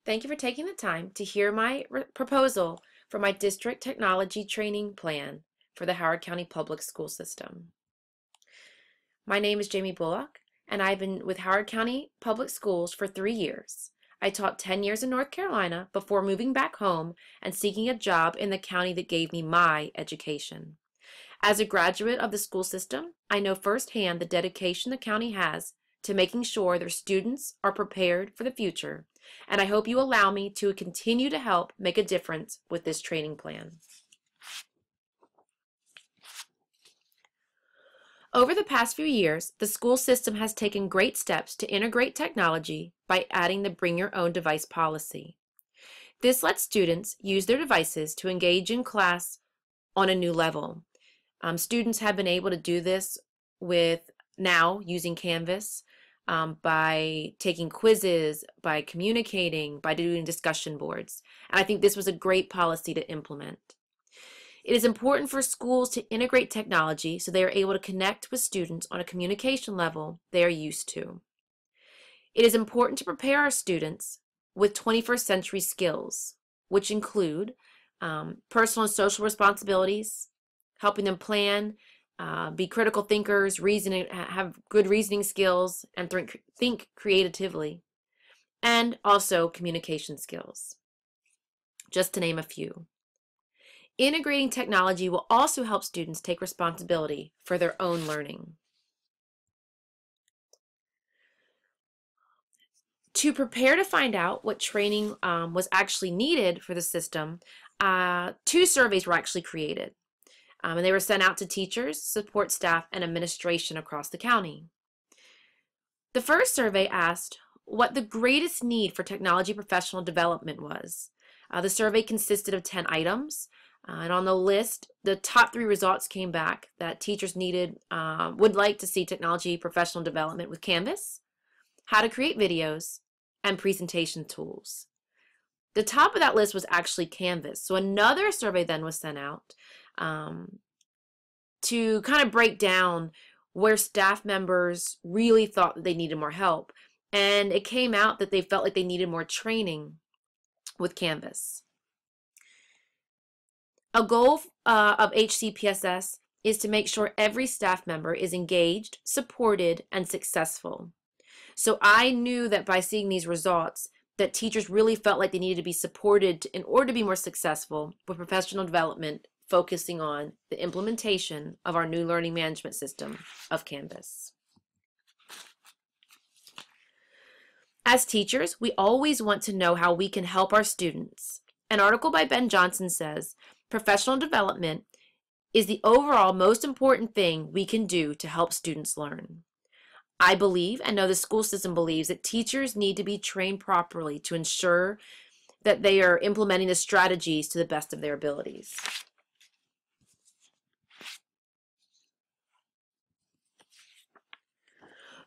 Thank you for taking the time to hear my proposal for my district technology training plan for the Howard County Public School System. My name is Jamie Bullock, and I've been with Howard County Public Schools for 3 years. I taught 10 years in North Carolina before moving back home and seeking a job in the county that gave me my education. As a graduate of the school system, I know firsthand the dedication the county has to making sure their students are prepared for the future, and I hope you allow me to continue to help make a difference with this training plan. Over the past few years, the school system has taken great steps to integrate technology by adding the Bring Your Own Device policy. This lets students use their devices to engage in class on a new level. Students have been able to do this with now using Canvas, by taking quizzes, by communicating, by doing discussion boards. And I think this was a great policy to implement. It is important for schools to integrate technology so they are able to connect with students on a communication level they are used to. It is important to prepare our students with 21st century skills, which include personal and social responsibilities, helping them plan, be critical thinkers, have good reasoning skills, and think creatively, and also communication skills, just to name a few. Integrating technology will also help students take responsibility for their own learning. To prepare to find out what training was actually needed for the system, 2 surveys were actually created. And they were sent out to teachers, support staff, and administration across the county. The first survey asked what the greatest need for technology professional development was. The survey consisted of 10 items, and on the list, the top 3 results came back that teachers would like to see technology professional development with Canvas, how to create videos, and presentation tools. The top of that list was actually Canvas, so another survey then was sent out to kind of break down where staff members really thought that they needed more help. And it came out that they felt like they needed more training with Canvas. A goal of HCPSS is to make sure every staff member is engaged, supported, and successful. So I knew that by seeing these results, that teachers really felt like they needed to be supported in order to be more successful with professional development, focusing on the implementation of our new learning management system of Canvas. As teachers, we always want to know how we can help our students. An article by Ben Johnson says, professional development is the overall most important thing we can do to help students learn. I believe, and know the school system believes, that teachers need to be trained properly to ensure that they are implementing the strategies to the best of their abilities.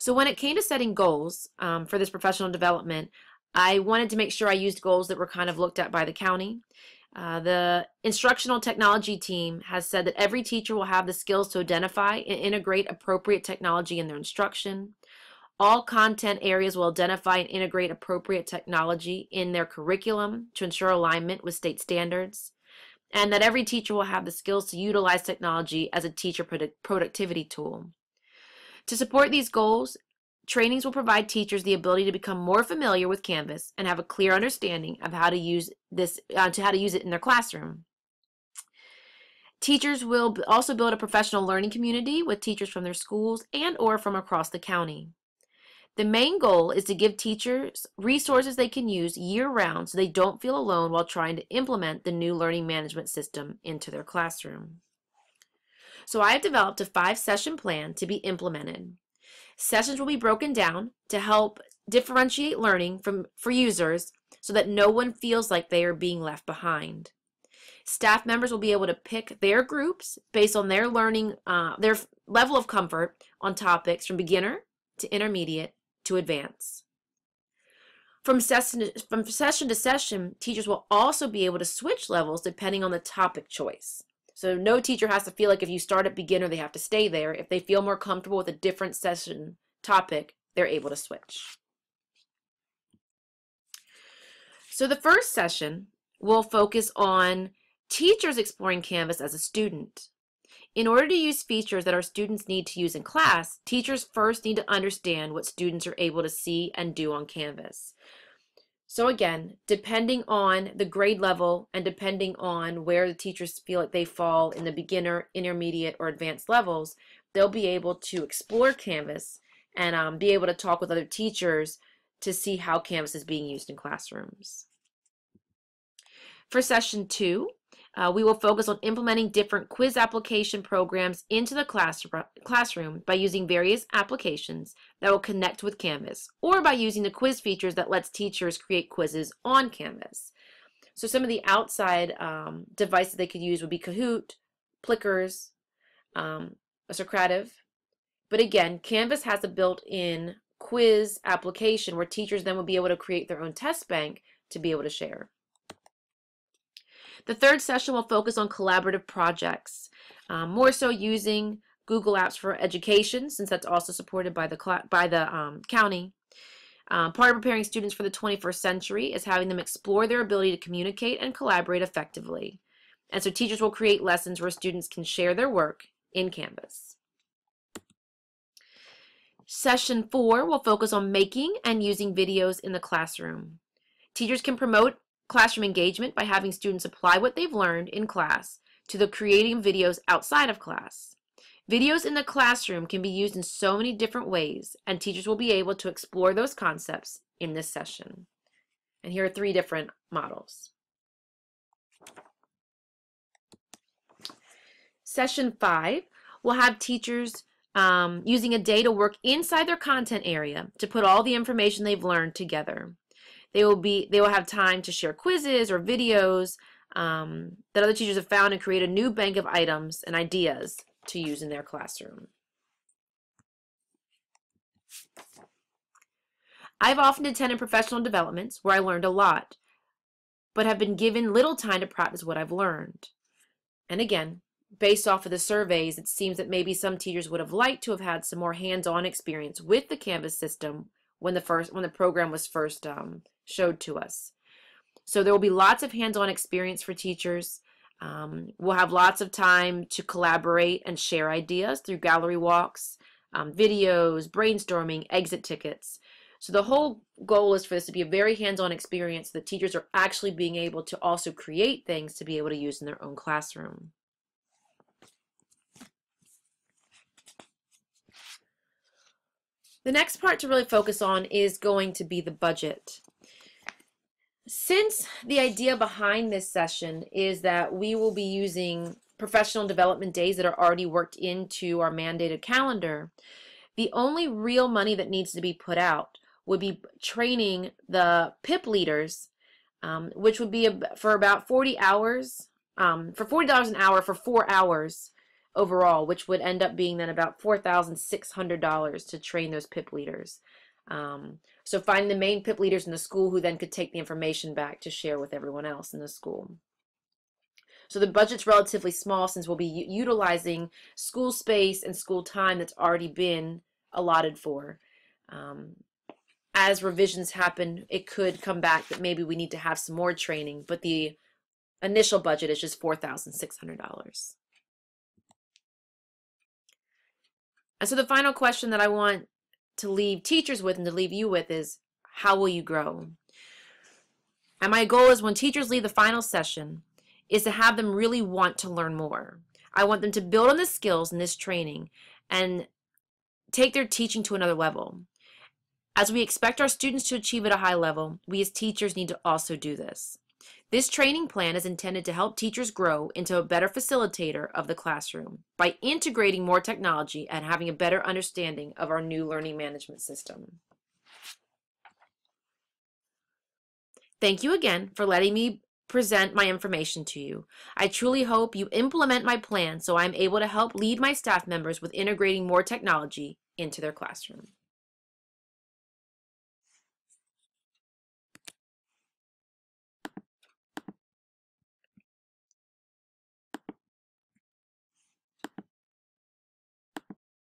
So when it came to setting goals for this professional development, I wanted to make sure I used goals that were kind of looked at by the county. The instructional technology team has said that every teacher will have the skills to identify and integrate appropriate technology in their instruction. All content areas will identify and integrate appropriate technology in their curriculum to ensure alignment with state standards. And that every teacher will have the skills to utilize technology as a teacher productivity tool. To support these goals, trainings will provide teachers the ability to become more familiar with Canvas and have a clear understanding of how to use it in their classroom. Teachers will also build a professional learning community with teachers from their schools and/or from across the county. The main goal is to give teachers resources they can use year-round so they don't feel alone while trying to implement the new learning management system into their classroom. So I have developed a 5-session plan to be implemented. Sessions will be broken down to help differentiate learning for users so that no one feels like they are being left behind. Staff members will be able to pick their groups based on their learning, their level of comfort on topics from beginner to intermediate to advanced. From session to session, teachers will also be able to switch levels depending on the topic choice. So no teacher has to feel like if you start at beginner, they have to stay there. If they feel more comfortable with a different session topic, they're able to switch. So the first session will focus on teachers exploring Canvas as a student. In order to use features that our students need to use in class, teachers first need to understand what students are able to see and do on Canvas. So again, depending on the grade level and depending on where the teachers feel like they fall in the beginner, intermediate, or advanced levels, they'll be able to explore Canvas and be able to talk with other teachers to see how Canvas is being used in classrooms. For session 2, we will focus on implementing different quiz application programs into the classroom by using various applications that will connect with Canvas, or by using the quiz features that lets teachers create quizzes on Canvas. So some of the outside devices they could use would be Kahoot, Plickers, Socrative. But again, Canvas has a built-in quiz application where teachers then will be able to create their own test bank to be able to share. The third session will focus on collaborative projects, more so using Google Apps for Education, since that's also supported by the county. Part of preparing students for the 21st century is having them explore their ability to communicate and collaborate effectively. And so teachers will create lessons where students can share their work in Canvas. Session 4 will focus on making and using videos in the classroom. Teachers can promote classroom engagement by having students apply what they've learned in class to the creating videos outside of class. Videos in the classroom can be used in so many different ways, and teachers will be able to explore those concepts in this session. And here are 3 different models. Session 5 will have teachers using a day to work inside their content area to put all the information they've learned together. They will have time to share quizzes or videos that other teachers have found and create a new bank of items and ideas to use in their classroom. I've often attended professional developments where I learned a lot, but have been given little time to practice what I've learned. And again, based off of the surveys, it seems that maybe some teachers would have liked to have had some more hands-on experience with the Canvas system when the program was first showed to us. So there will be lots of hands-on experience for teachers. We'll have lots of time to collaborate and share ideas through gallery walks, videos, brainstorming, exit tickets. So the whole goal is for this to be a very hands-on experience so that teachers are actually being able to also create things to be able to use in their own classroom. The next part to really focus on is going to be the budget. Since the idea behind this session is that we will be using professional development days that are already worked into our mandated calendar, the only real money that needs to be put out would be training the PIP leaders, which would be for about 40 hours, for $40 an hour for 4 hours overall, which would end up being then about $4,600 to train those PIP leaders. So finding the main PIP leaders in the school who then could take the information back to share with everyone else in the school. So the budget's relatively small since we'll be utilizing school space and school time that's already been allotted for. As revisions happen, it could come back that maybe we need to have some more training, but the initial budget is just $4,600. And so the final question that I want to leave teachers with and to leave you with is, how will you grow? And my goal is when teachers leave the final session is to have them really want to learn more. I want them to build on the skills in this training and take their teaching to another level. As we expect our students to achieve at a high level, we as teachers need to also do this. This training plan is intended to help teachers grow into a better facilitator of the classroom by integrating more technology and having a better understanding of our new learning management system. Thank you again for letting me present my information to you. I truly hope you implement my plan so I'm able to help lead my staff members with integrating more technology into their classroom.